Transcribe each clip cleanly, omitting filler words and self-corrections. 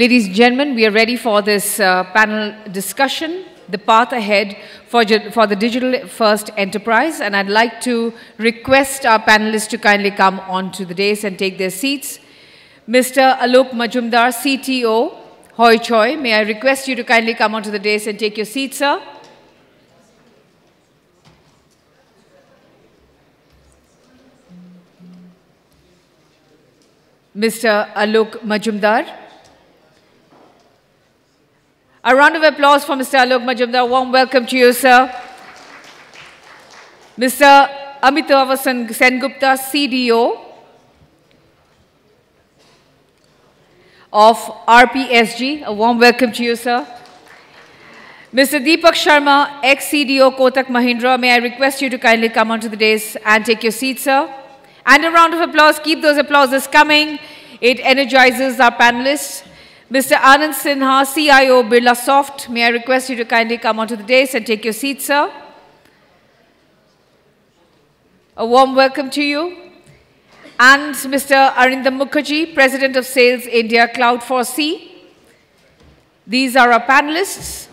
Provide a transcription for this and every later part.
Ladies and gentlemen, we are ready for this panel discussion, the path ahead for the digital first enterprise. And I'd like to request our panelists to kindly come onto the dais and take their seats. Mr. Aloke Majumder, CTO, Hoichoi, may I request you to kindly come onto the dais and take your seat, sir? Mr. Aloke Majumder. A round of applause for Mr. Aloke Majumder. Warm welcome to you, sir. Mr. Amitava Sengupta, CDO of RPSG. A warm welcome to you, sir. Mr. Deepak Sharma, EX-CDO-Kotak Mahindra. May I request you to kindly come onto the dais and take your seat, sir. And a round of applause. Keep those applauses coming. It energizes our panelists. Mr. Anand Sinha, CIO, Birlasoft. May I request you to kindly come onto the dais and take your seat, sir. A warm welcome to you. And Mr. Arindam Mukherjee, President of Sales India Cloud 4C. These are our panelists.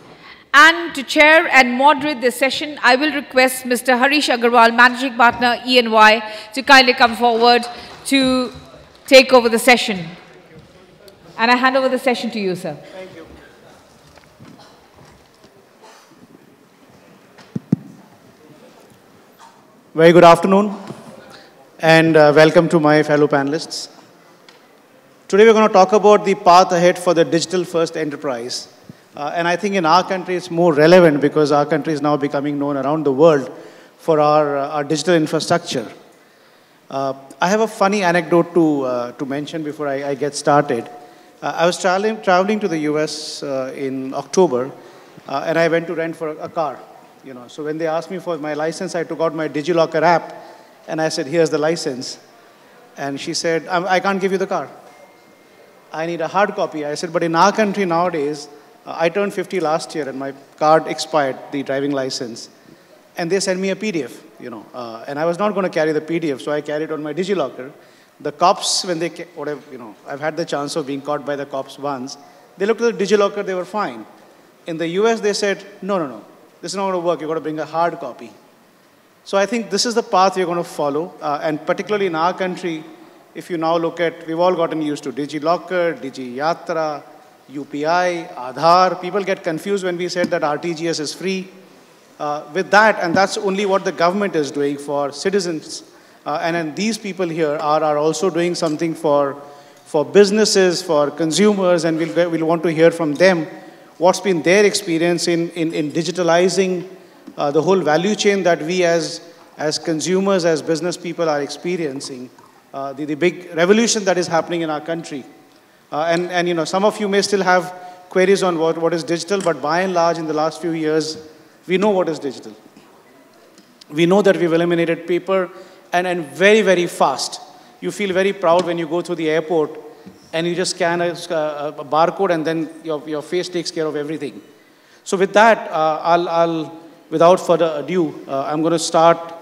And to chair and moderate this session, I will request Mr. Harish Agarwal, Managing Partner, EY, to kindly come forward to take over the session. And I hand over the session to you, sir. Thank you. Very good afternoon, and welcome to my fellow panelists. Today we're going to talk about the path ahead for the digital-first enterprise. And I think in our country it's more relevant because our country is now becoming known around the world for our digital infrastructure. I have a funny anecdote to mention before I get started. I was traveling to the US in October, and I went to rent for a car. So when they asked me for my license, I took out my DigiLocker app, and I said, here's the license. And she said, I can't give you the car. I need a hard copy. I said, but in our country nowadays, I turned 50 last year, and my card expired, the driving license. And they sent me a PDF, and I was not going to carry the PDF, so I carried it on my DigiLocker. The cops, when they, I've had the chance of being caught by the cops once. They looked at the DigiLocker, they were fine. In the US, they said, no, this is not going to work. You've got to bring a hard copy. So I think this is the path we're going to follow. And particularly in our country, if you now look at, we've all gotten used to DigiLocker, DigiYatra, UPI, Aadhaar. People get confused when we said that RTGS is free. With that, and that's only what the government is doing for citizens. And then these people here are also doing something for businesses, for consumers, and we'll want to hear from them what's been their experience in digitalizing the whole value chain that we as consumers, as business people are experiencing, the big revolution that is happening in our country. And some of you may still have queries on what is digital, but by and large in the last few years, we know what is digital. We know that we've eliminated paper, and very, very fast. You feel very proud when you go through the airport and you just scan a barcode and then your face takes care of everything. So with that, without further ado, I'm going to start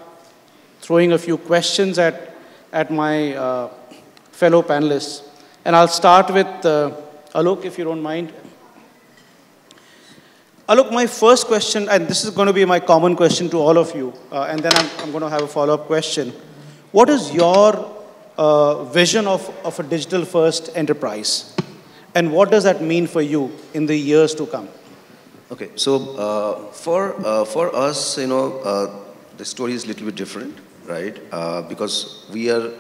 throwing a few questions at my fellow panelists. And I'll start with Aloke, if you don't mind. Aloke, my first question, and this is going to be my common question to all of you, and then I'm going to have a follow-up question. What is your vision of a digital-first enterprise? And what does that mean for you in the years to come? Okay, so for us, the story is a little bit different, right? Because we are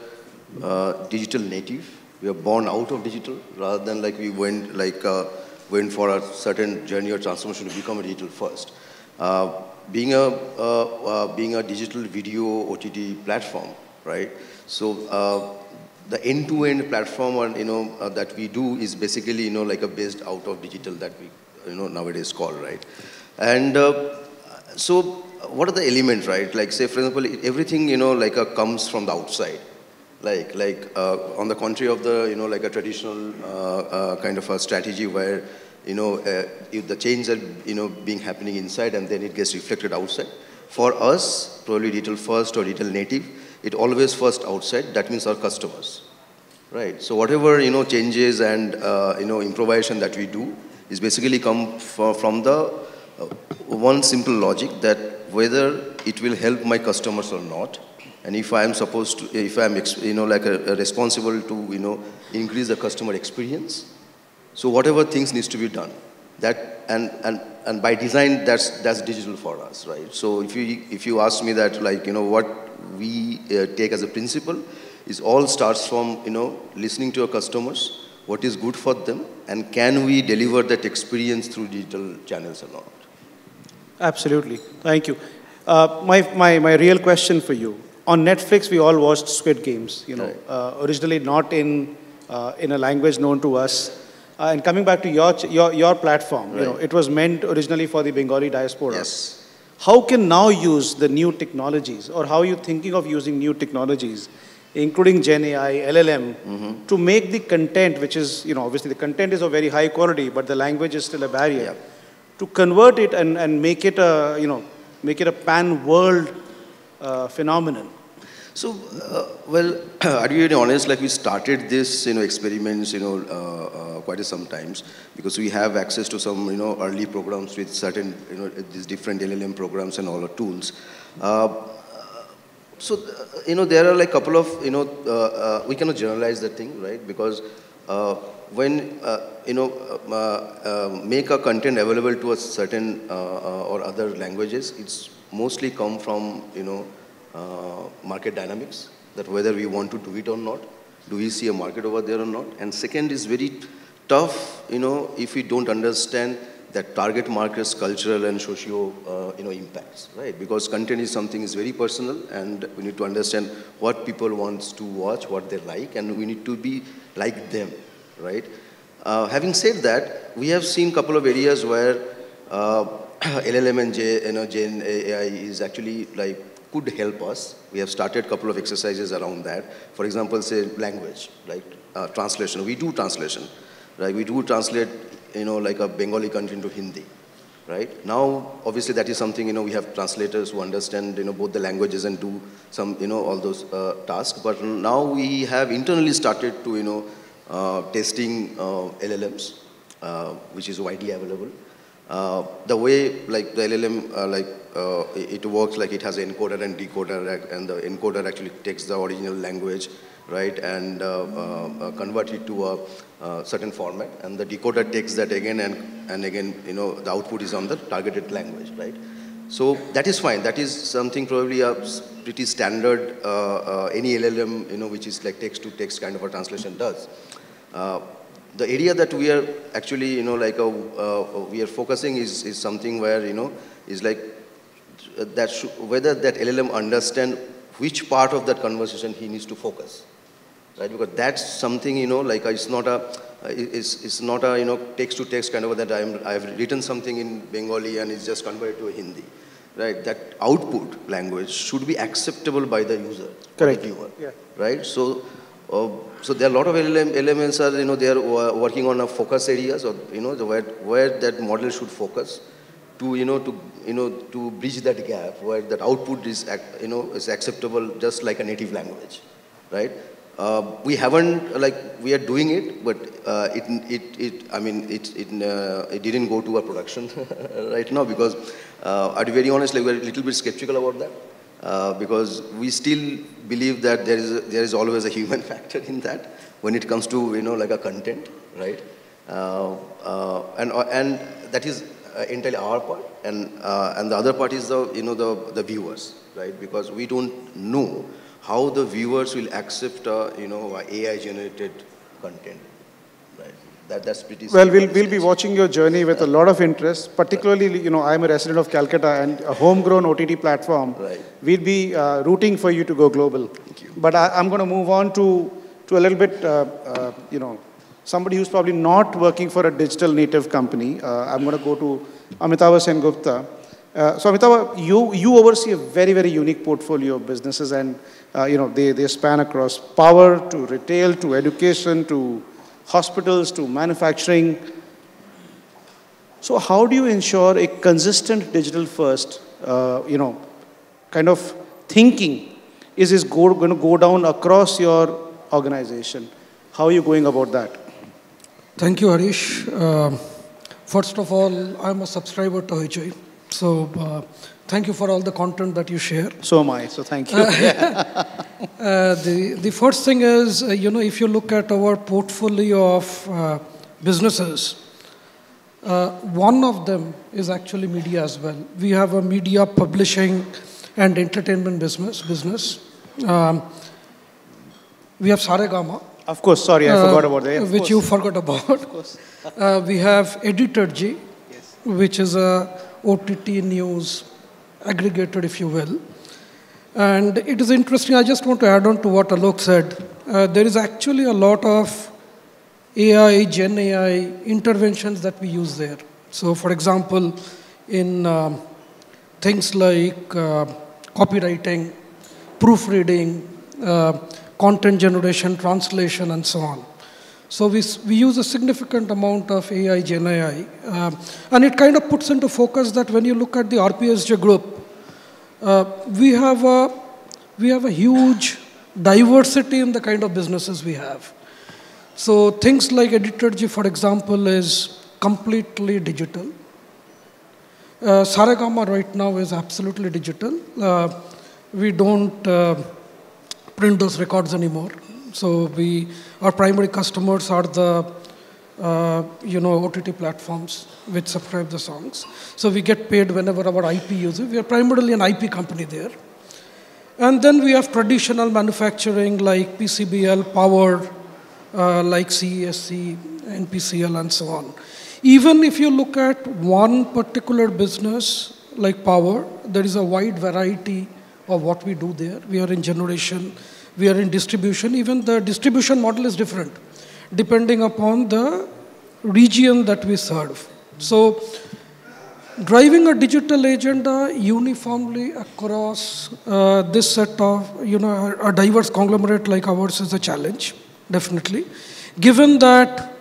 digital native. We are born out of digital rather than like we went for a certain journey or transformation to become a digital first. Being a digital video OTT platform, right? So the end-to-end platform, that we do is basically, like a based out of digital that we, nowadays call, right? And so what are the elements, right? Like say, for example, everything, comes from the outside. On the contrary of the, like a traditional kind of a strategy where, if the change are, being happening inside and then it gets reflected outside. For us, probably digital first or digital native, it always first outside. That means our customers, right? So whatever, changes and, improvisation that we do is basically come from the one simple logic that whether it will help my customers or not, and if I am supposed to, if I am, responsible to, increase the customer experience, so whatever things needs to be done, that and by design that's digital for us, right? So if you ask me that, what we take as a principle is all starts from listening to our customers, what is good for them, and can we deliver that experience through digital channels or not? Absolutely, thank you. My real question for you: on Netflix, we all watched Squid Games. Right. Originally not in a language known to us. And coming back to your platform, right. It was meant originally for the Bengali diaspora. Yes. How can now use the new technologies, or how are you thinking of using new technologies, including Gen AI, LLM, to make the content, which is, obviously the content is of very high quality, but the language is still a barrier, to convert it and make it a, make it a pan-world phenomenon? So, well, to be very honest, we started this, experiments, quite some times, because we have access to some, early programs with certain, these different LLM programs and all the tools. So, there are couple of, we cannot generalize the thing, right? Because when, make a content available to a certain or other languages, it's mostly come from, market dynamics, that whether we want to do it or not, do we see a market over there or not? And second is very tough, if we don't understand that target market's cultural and socio, impacts, right? Because content is something is very personal, and we need to understand what people want to watch, what they like, and we need to be like them, right? Having said that, we have seen a couple of areas where LLM and Gen AI is actually could help us. We have started a couple of exercises around that. For example, say language, right? Translation. We do translation, right? We do translate, a Bengali content into Hindi, right? Now, obviously, that is something, we have translators who understand, both the languages and do some, all those tasks. But now we have internally started to, testing LLMs, which is widely available. The way, the LLM, it works it has an encoder and decoder, and the encoder actually takes the original language, right, and convert it to a certain format, and the decoder takes that again and again, the output is on the targeted language, right? So that is fine. That is something probably a pretty standard, any LLM, which is text to text kind of a translation does. The area that we are actually, we are focusing is something where, is that whether that LLM understand which part of that conversation he needs to focus, right? Because that's something, it's not a, text to text kind of that I've written something in Bengali and it's just converted to a Hindi, right? That output language should be acceptable by the user, correct, the viewer, yeah, right? So there are a lot of elements are, they are working on a focus areas, or, where that model should focus to, to bridge that gap where that output is, is acceptable just like a native language, right? We haven't, we are doing it, but it didn't go to a production right now, because, I'll be very honest, we're a little bit skeptical about that. Because we still believe that there is always a human factor in that when it comes to a content, right? And that is entirely our part, and the other part is the viewers, right? Because we don't know how the viewers will accept AI generated content, right? That's pretty. Well, we'll be watching your journey with a lot of interest. Particularly, I'm a resident of Calcutta, and a homegrown OTT platform. Right. We'll be rooting for you to go global. Thank you. But I'm going to move on to a little bit, somebody who's probably not working for a digital native company. I'm going to go to Amitava Sengupta. So Amitava, you oversee a very, very unique portfolio of businesses, and they span across power to retail to education to hospitals to manufacturing. So how do you ensure a consistent digital first, kind of thinking is going to go down across your organization? How are you going about that? Thank you, Harish. First of all, I'm a subscriber to Hoichoi. So thank you for all the content that you share. So am I, so thank you. The first thing is, if you look at our portfolio of businesses, one of them is actually media as well. We have a media publishing and entertainment business. We have Saregama. Of course, sorry, I forgot about that. Which you forgot about. Of course. We have Editorji, yes, which is a OTT news aggregator, if you will. And it is interesting, I just want to add on to what Aloke said. There is actually a lot of AI, Gen AI interventions that we use there. So for example, in things like copywriting, proofreading, content generation, translation, and so on. So we use a significant amount of AI, Gen AI. And it kind of puts into focus that when you look at the RPSG group, we have a huge diversity in the kind of businesses we have. So things like Editorji, for example, is completely digital. Saregama right now is absolutely digital. We don't print those records anymore. So our primary customers are the OTT platforms which subscribe the songs. So we get paid whenever our IP uses. We are primarily an IP company there. And then we have traditional manufacturing like PCBL, power, like CESC, NPCL, and so on. Even if you look at one particular business like power, there is a wide variety of what we do there. We are in generation, we are in distribution. Even the distribution model is different, depending upon the region that we serve. So driving a digital agenda uniformly across this set of, a diverse conglomerate like ours is a challenge, definitely. Given that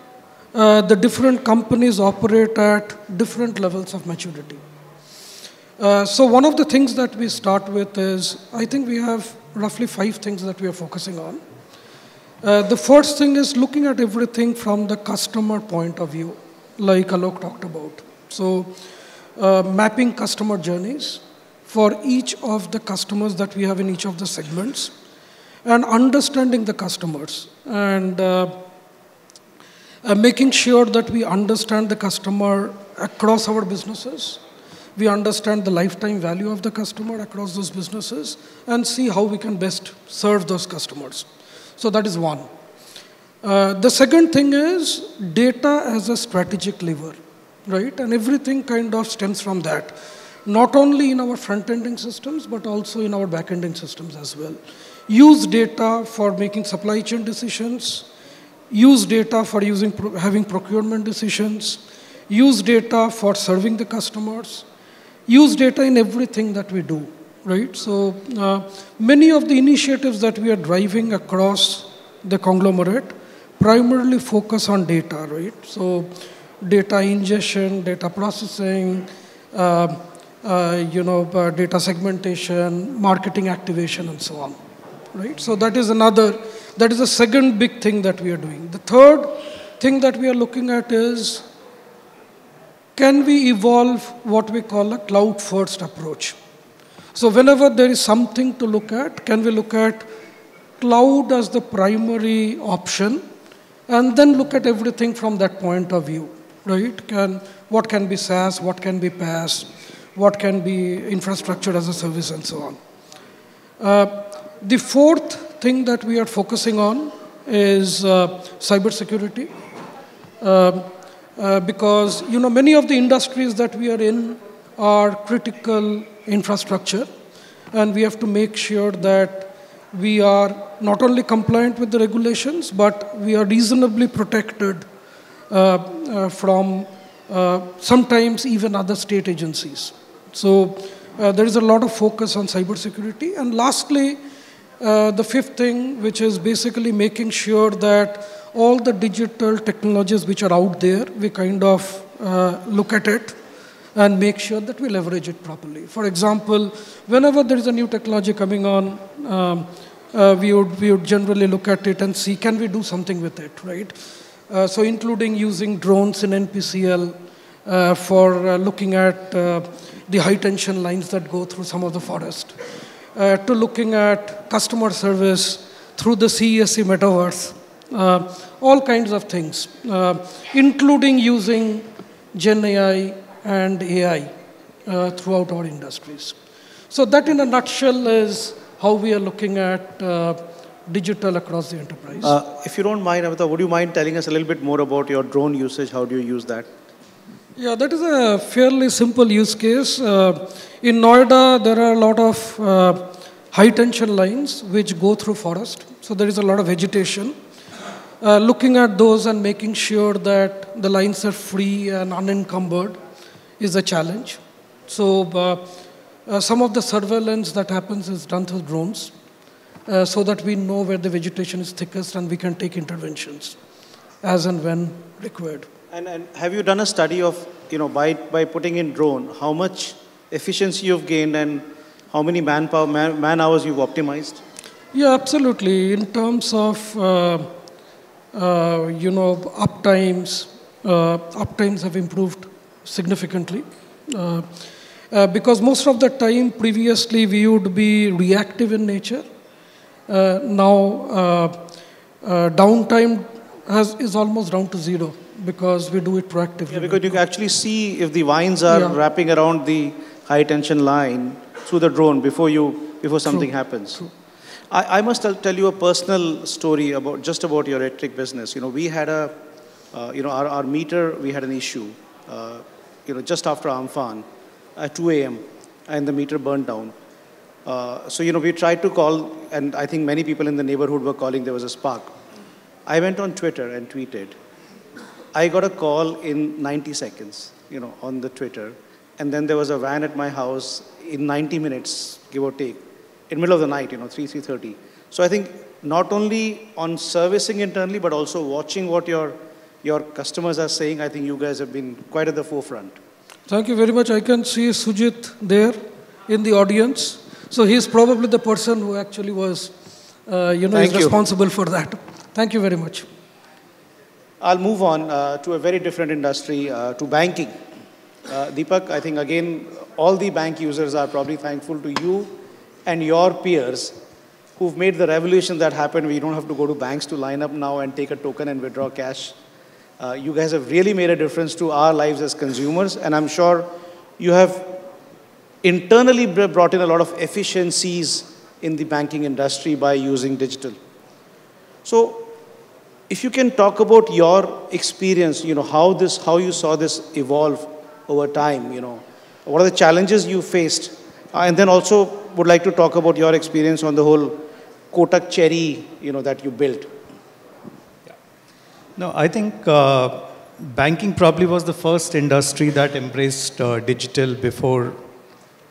the different companies operate at different levels of maturity. So one of the things that we start with is, I think we have roughly 5 things that we are focusing on. The first thing is looking at everything from the customer point of view, like Aloke talked about. So mapping customer journeys for each of the customers that we have in each of the segments, and understanding the customers, and making sure that we understand the customer across our businesses. We understand the lifetime value of the customer across those businesses and see how we can best serve those customers. So that is one. The second thing is data as a strategic lever, right? And everything kind of stems from that. Not only in our front-ending systems, but also in our back-ending systems as well. Use data for making supply chain decisions. Use data for having procurement decisions. Use data for serving the customers. Use data in everything that we do, right? So many of the initiatives that we are driving across the conglomerate primarily focus on data, right? So data ingestion, data processing, data segmentation, marketing activation, and so on, right? So that is the second big thing that we are doing. The third thing that we are looking at is, can we evolve what we call a cloud-first approach? So whenever there is something to look at, can we look at cloud as the primary option, and then look at everything from that point of view, right? What can be SaaS, what can be PaaS, what can be infrastructure as a service, and so on. The fourth thing that we are focusing on is cybersecurity. Because many of the industries that we are in are critical infrastructure, and we have to make sure that we are not only compliant with the regulations, but we are reasonably protected from sometimes even other state agencies. So there is a lot of focus on cybersecurity. And lastly, the fifth thing, which is basically making sure that all the digital technologies which are out there, we kind of look at it and make sure that we leverage it properly. For example, whenever there is a new technology coming on, we would generally look at it and see, can we do something with it, right? So including using drones in NPCL for looking at the high tension lines that go through some of the forest, to looking at customer service through the CESC metaverse, all kinds of things, including using Gen AI and AI throughout our industries. So that in a nutshell is how we are looking at digital across the enterprise. If you don't mind, Amitava, would you mind telling us a little bit more about your drone usage? How do you use that? Yeah, that is a fairly simple use case. In Noida, there are a lot of high tension lines which go through forest. So there is a lot of vegetation. Looking at those and making sure that the lines are free and unencumbered is a challenge. So some of the surveillance that happens is done through drones so that we know where the vegetation is thickest and we can take interventions as and when required. And have you done a study of, by putting in drone, how much efficiency you've gained and how many man hours you've optimized? Yeah, absolutely. In terms of, uptimes have improved significantly. Because most of the time, previously, we would be reactive in nature. Now, downtime is almost down to zero because we do it proactively. Yeah, because you can actually see if the vines are wrapping around the high tension line through the drone before something happens. True. I must tell you a personal story about your electric business. We had our meter, we had an issue, just after Amphan at 2 a.m. and the meter burned down. So we tried to call, and I think many people in the neighborhood were calling, there was a spark. I went on Twitter and tweeted. I got a call in 90 seconds, on the Twitter. And then there was a van at my house in 90 minutes, give or take, in the middle of the night, 3:30. So I think not only on servicing internally, but also watching what your customers are saying, I think you guys have been quite at the forefront. Thank you very much. I can see Sujit there in the audience. So he's probably the person who actually was, is responsible for that. Thank you very much. I'll move on to a very different industry, to banking. Deepak, I think again, all the bank users are probably thankful to you and your peers who've made the revolution that happened. We don't have to go to banks to line up now and take a token and withdraw cash. You guys have really made a difference to our lives as consumers, and I'm sure you have internally brought in a lot of efficiencies in the banking industry by using digital. So, if you can talk about your experience, how you saw this evolve over time, what are the challenges you faced, and then also would like to talk about your experience on the whole Kotak Cherry, that you built. Yeah. No, I think banking probably was the first industry that embraced digital before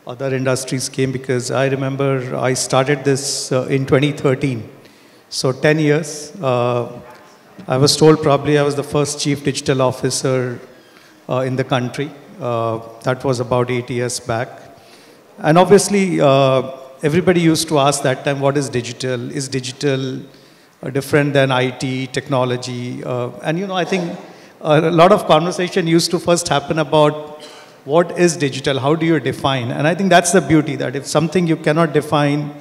other industries came, because I remember I started this in 2013. So 10 years. I was told probably I was the first chief digital officer in the country. That was about 8 years back. And obviously, everybody used to ask that time, what is digital? Is digital different than IT, technology? And I think a lot of conversation used to first happen about what is digital? How do you define? And I think that's the beauty, that if something you cannot define,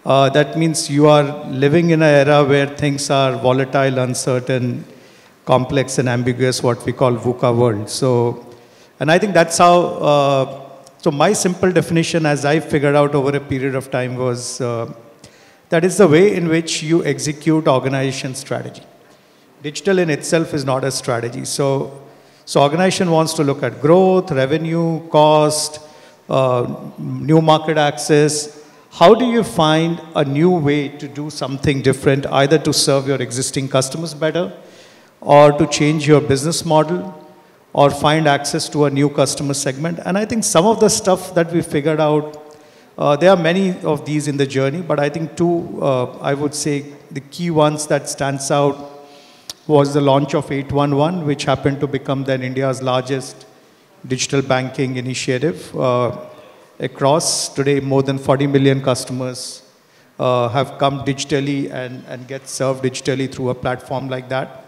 that means you are living in an era where things are volatile, uncertain, complex and ambiguous, what we call VUCA world. So, and I think that's how, so my simple definition as I figured out over a period of time was, that is the way in which you execute organization strategy. Digital in itself is not a strategy. So organization wants to look at growth, revenue, cost, new market access. How do you find a new way to do something different, either to serve your existing customers better, or to change your business model, or find access to a new customer segment? And I think some of the stuff that we figured out, there are many of these in the journey, but I think two, I would say the key ones that stands out was the launch of 811, which happened to become then India's largest digital banking initiative. Across today, more than 40 million customers have come digitally and get served digitally through a platform like that,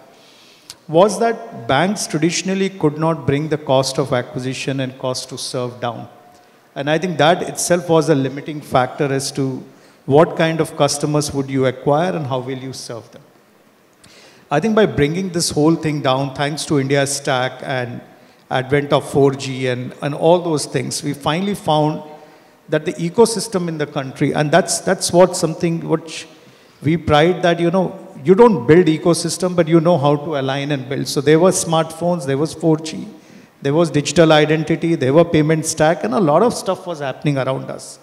was that banks traditionally could not bring the cost of acquisition and cost to serve down. And I think that itself was a limiting factor as to what kind of customers would you acquire and how will you serve them. I think by bringing this whole thing down, thanks to India's stack and advent of 4G and all those things, we finally found that the ecosystem in the country, and that's what something which we pride that, you know, you don't build ecosystem, but you know how to align and build. So there were smartphones, there was 4G, there was digital identity, there were payment stack, and a lot of stuff was happening around us.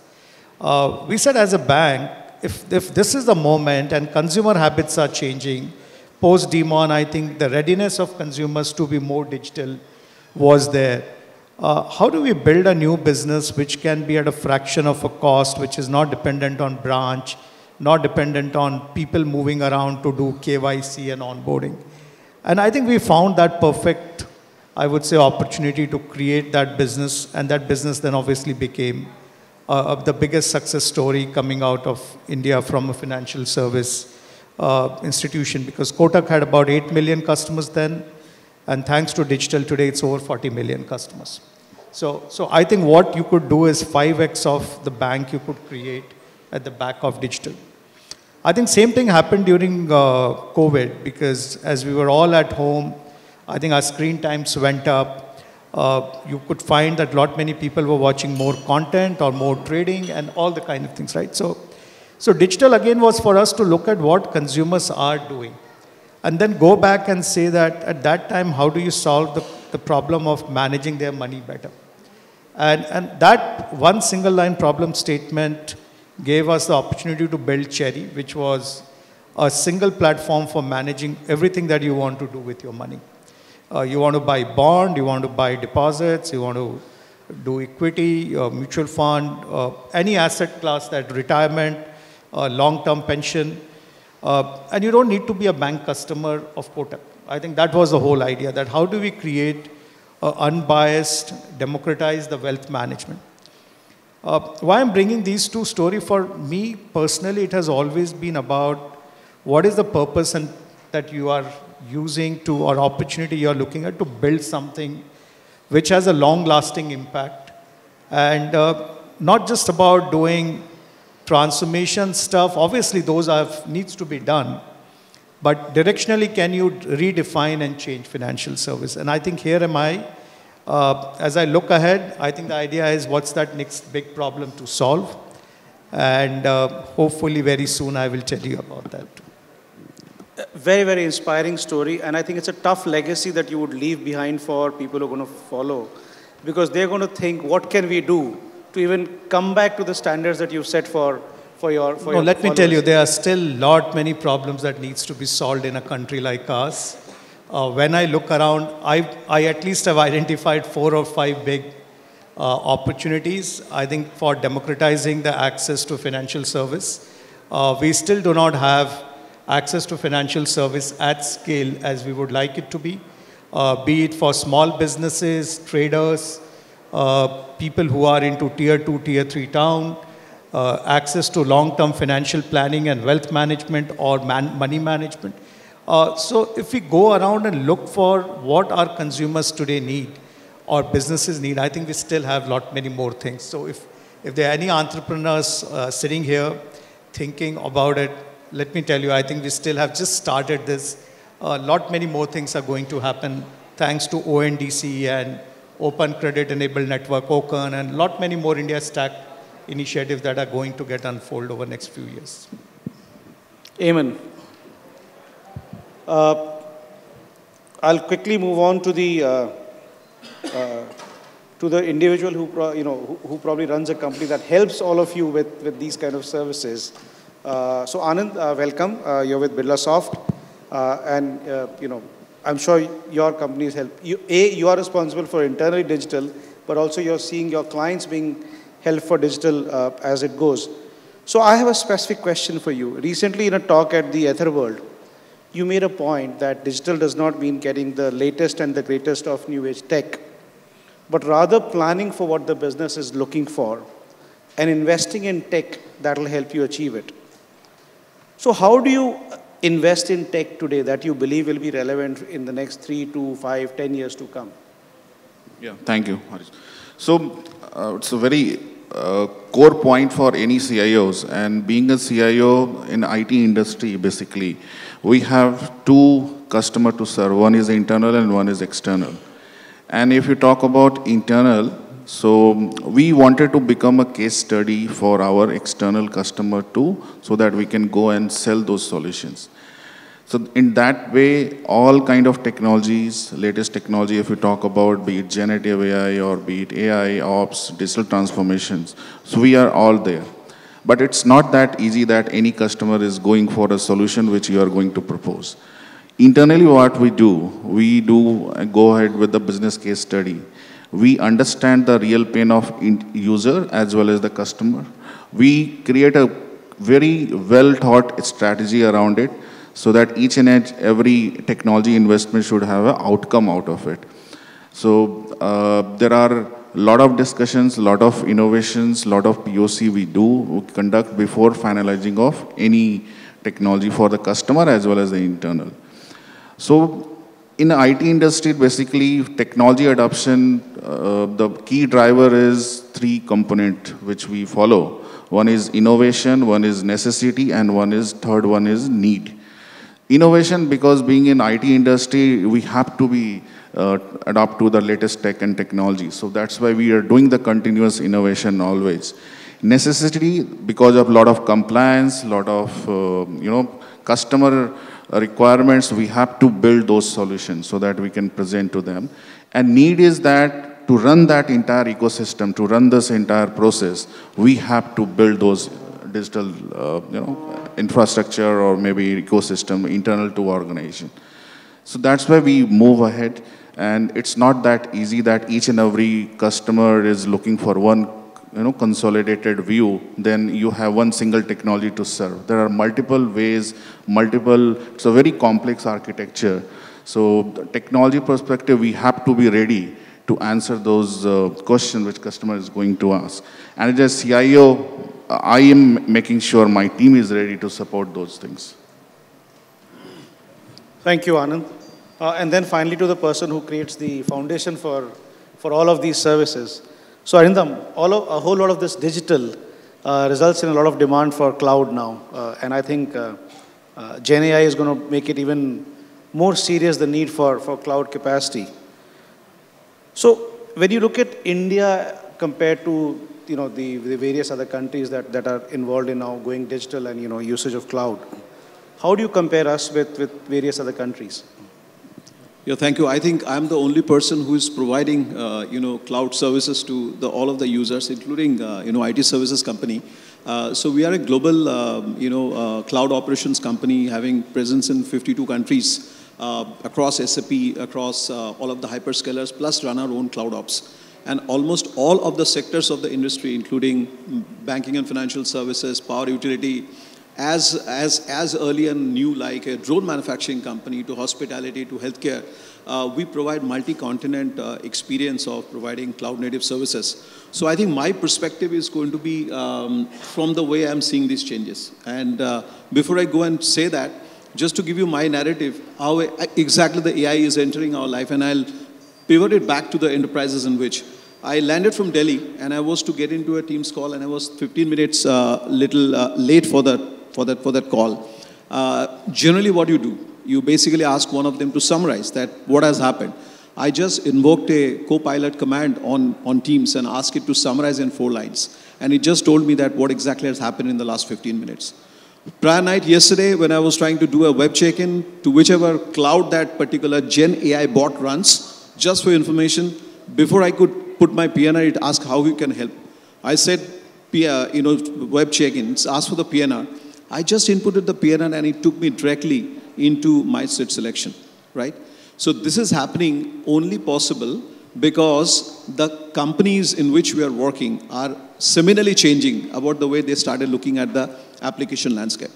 We said as a bank, if this is the moment and consumer habits are changing, post-demon, I think the readiness of consumers to be more digital was there. How do we build a new business which can be at a fraction of a cost, which is not dependent on branch, not dependent on people moving around to do KYC and onboarding? And I think we found that perfect, I would say, opportunity to create that business, and that business then obviously became the biggest success story coming out of India from a financial service institution, because Kotak had about 8 million customers then, and thanks to digital today, it's over 40 million customers. So I think what you could do is 5x of the bank you could create at the back of digital. I think same thing happened during COVID, because as we were all at home, I think our screen times went up. You could find that many people were watching more content or more trading and all the kind of things, right? So digital again was for us to look at what consumers are doing and then go back and say that at that time, how do you solve the problem of managing their money better? And that one single line problem statement gave us the opportunity to build Cherry, which was a single platform for managing everything that you want to do with your money. You want to buy bond, you want to buy deposits, you want to do equity, mutual fund, any asset class, that retirement, long-term pension. And you don't need to be a bank customer of Kotak. I think that was the whole idea, that how do we create unbiased, democratize the wealth management. Why I'm bringing these two stories, for me personally, it has always been about what is the purpose and that you are using to, or opportunity you're looking at to build something which has a long-lasting impact. And not just about doing transformation stuff. Obviously, those needs to be done. But directionally, can you redefine and change financial service? And I think here am I. As I look ahead, I think the idea is what's that next big problem to solve? And hopefully very soon I will tell you about that. Very, very inspiring story. And I think it's a tough legacy that you would leave behind for people who are going to follow. Because they're going to think, what can we do to even come back to the standards that you've set for your let me tell you, there are still many problems that needs to be solved in a country like ours. When I look around, I at least have identified 4 or 5 big opportunities, I think, for democratizing the access to financial service. We still do not have access to financial service at scale as we would like it to be it for small businesses, traders, people who are into tier 2, tier 3 town, access to long-term financial planning and wealth management or money management. So if we go around and look for what our consumers today need or businesses need, I think we still have many more things. So if there are any entrepreneurs sitting here thinking about it, let me tell you, I think we still have just started this. Many more things are going to happen thanks to ONDC and Open Credit Enabled Network, OCAN, and many more India Stack initiatives that are going to get unfold over the next few years. Amen. I'll quickly move on to the individual who probably runs a company that helps all of you with these kind of services. So Anand, welcome. You're with Birlasoft, and I'm sure your companies help. You are responsible for internally digital, but also you're seeing your clients being helped for digital as it goes. So I have a specific question for you. Recently, in a talk at the Ether World, you made a point that digital does not mean getting the latest and the greatest of new age tech, but rather planning for what the business is looking for and investing in tech that will help you achieve it. So how do you invest in tech today that you believe will be relevant in the next 3 to 5, 10 years to come? Yeah, thank you, Harish. So it's a very core point for any CIOs, and being a CIO in IT industry, basically, we have two customers to serve. One is internal and one is external. And if you talk about internal, so we wanted to become a case study for our external customer too, so that we can go and sell those solutions. So in that way, all kind of technologies, latest technology, if you talk about, be it generative AI or be it AI, ops, digital transformations, so we are all there. But it's not that easy that any customer is going for a solution which you are going to propose. Internally, what we do go ahead with the business case study. We understand the real pain of user as well as the customer. We create a very well thought strategy around it, so that each and every technology investment should have an outcome out of it. So there are a lot of discussions, a lot of innovations, a lot of POC we conduct before finalizing of any technology for the customer as well as the internal. So in the IT industry, basically technology adoption, the key driver is three components which we follow. One is innovation, one is necessity, and third one is need. Innovation, because being in IT industry, we have to be adapt to the latest tech and technology. So that's why we are doing the continuous innovation always. Necessity, because of a lot of compliance, a lot of customer requirements, we have to build those solutions so that we can present to them. And need is that to run that entire ecosystem, to run this entire process, we have to build those digital infrastructure or maybe ecosystem internal to organization. So that's why we move ahead, and it's not that easy that each and every customer is looking for one consolidated view, then you have one single technology to serve. There are multiple ways, it's a very complex architecture. So the technology perspective, we have to be ready to answer those questions which customer is going to ask. And as a CIO, I am making sure my team is ready to support those things. Thank you, Anand. And then finally to the person who creates the foundation for all of these services. So Arindam, a whole lot of this digital results in a lot of demand for cloud now. And I think Gen AI is going to make it even more serious, the need for cloud capacity. So when you look at India compared to the various other countries that are involved in now going digital and usage of cloud, how do you compare us with various other countries? Yeah, thank you. I think I'm the only person who is providing cloud services to all of the users, including IT services company. So we are a global cloud operations company having presence in 52 countries across SAP, across all of the hyperscalers, plus run our own cloud ops. And almost all of the sectors of the industry, including banking and financial services, power utility, as early and new like a drone manufacturing company to hospitality to healthcare, we provide multi-continent experience of providing cloud-native services. So I think my perspective is going to be from the way I'm seeing these changes. And before I go and say that, just to give you my narrative, how exactly the AI is entering our life, and I'll pivot it back to the enterprises in which I landed from Delhi, and I was to get into a Teams call, and I was 15 minutes little late for that call. Generally, what you do, you basically ask one of them to summarize that what has happened. I just invoked a co-pilot command on Teams and asked it to summarize in 4 lines, and it just told me that what exactly has happened in the last 15 minutes. Prior night, yesterday, when I was trying to do a web check-in to whichever cloud that particular Gen AI bot runs, just for information, before I could put my PNR, it asked how you can help. I said, web check-in, it's asked for the PNR. I just inputted the PNR and it took me directly into my seat selection, right? So this is happening only possible because the companies in which we are working are similarly changing about the way they started looking at the application landscape.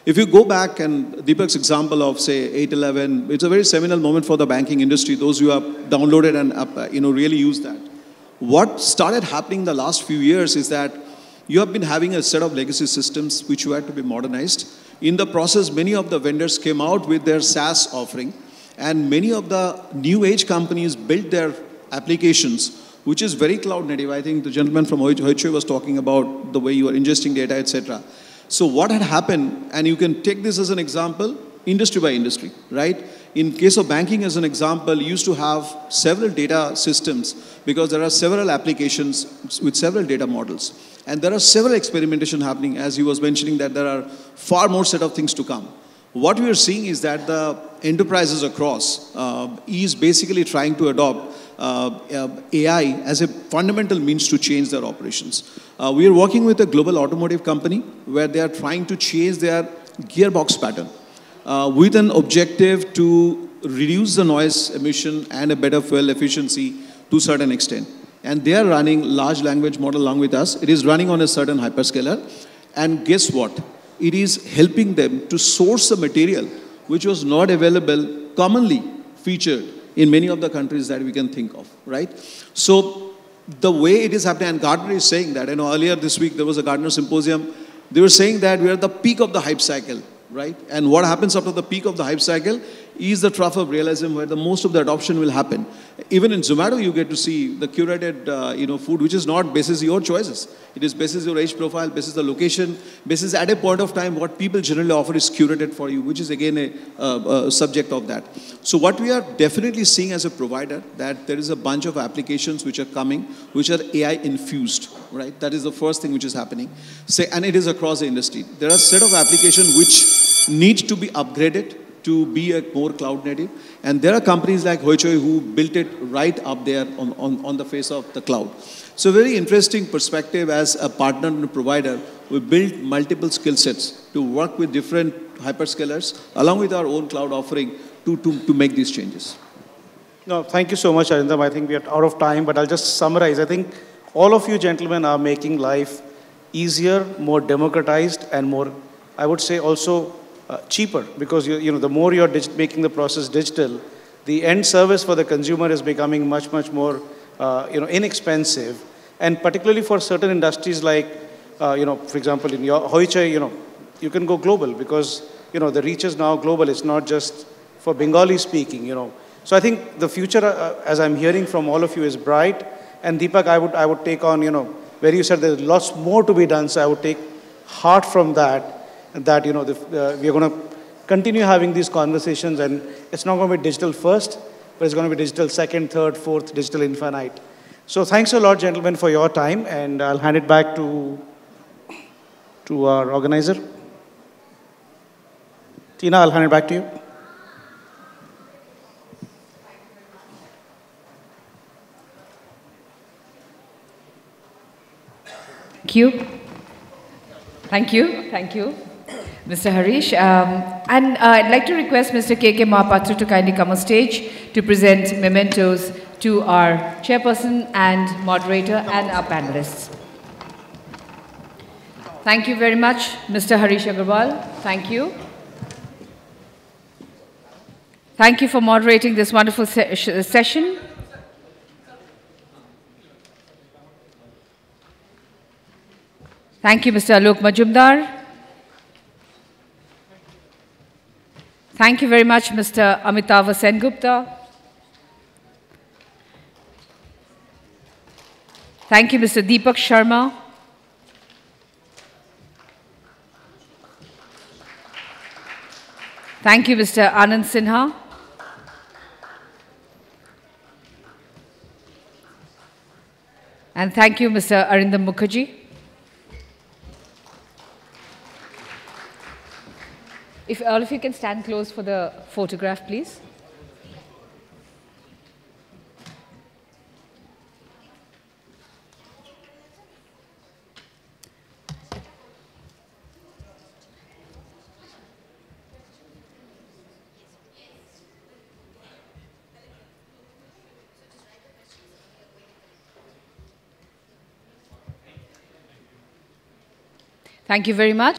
If you go back and Deepak's example of say 811, it's a very seminal moment for the banking industry, those who have downloaded and really used that. What started happening the last few years is that you have been having a set of legacy systems which you had to be modernized. In the process, many of the vendors came out with their SaaS offering, and many of the new age companies built their applications, which is very cloud native. I think the gentleman from Hoichoi was talking about the way you are ingesting data, etc. So what had happened, and you can take this as an example, industry by industry, right? In case of banking as an example, you used to have several data systems because there are several applications with several data models. And there are several experimentation happening, as he was mentioning that there are far more set of things to come. What we are seeing is that the enterprises across is basically trying to adopt AI as a fundamental means to change their operations. We are working with a global automotive company where they are trying to change their gearbox pattern with an objective to reduce the noise emission and a better fuel efficiency to a certain extent. And they are running large language model along with us. It is running on a certain hyperscaler. And guess what? It is helping them to source a material which was not available, commonly featured in many of the countries that we can think of, right? So the way it is happening, and Gartner is saying that, earlier this week there was a Gartner symposium, they were saying that we are at the peak of the hype cycle, right? And what happens after the peak of the hype cycle is the trough of realism where the most of the adoption will happen. Even in Zomato, you get to see the curated, food, which is not basis your choices. It is basis your age profile, basis the location, basis at a point of time what people generally offer is curated for you, which is again a subject of that. So what we are definitely seeing as a provider, that there is a bunch of applications which are coming, which are AI infused, right? That is the first thing which is happening. And it is across the industry. There are a set of applications which need to be upgraded to be a more cloud native. And there are companies like Hoichoi who built it right up there on the face of the cloud. So very interesting perspective as a partner and a provider. We built multiple skill sets to work with different hyperscalers along with our own cloud offering to make these changes. No, thank you so much, Arindam. I think we are out of time, but I'll just summarize. I think all of you gentlemen are making life easier, more democratized, and more, I would say, also cheaper, because the more you're making the process digital, the end service for the consumer is becoming much more inexpensive, and particularly for certain industries like for example in your Hoichoi, you can go global because the reach is now global. It's not just for Bengali speaking. So I think the future, as I'm hearing from all of you, is bright. And Deepak, I would take on where you said there's lots more to be done. So I would take heart from that we are going to continue having these conversations, and it's not going to be digital first, but it's going to be digital second, third, fourth, digital infinite. So thanks a lot, gentlemen, for your time, and I'll hand it back to our organizer. Tina, I'll hand it back to you. Thank you. Thank you. Thank you, Mr. Harish. And I'd like to request Mr. K.K. Mahapatra to kindly come on stage to present mementos to our chairperson and moderator and our panelists. Thank you very much, Mr. Harish Agarwal. Thank you. Thank you for moderating this wonderful session. Thank you, Mr. Aloke Majumder. Thank you very much, Mr. Amitava Sengupta. Thank you, Mr. Deepak Sharma. Thank you, Mr. Anand Sinha. And thank you, Mr. Arindam Mukherjee. If all of you can stand close for the photograph, please. Thank you very much.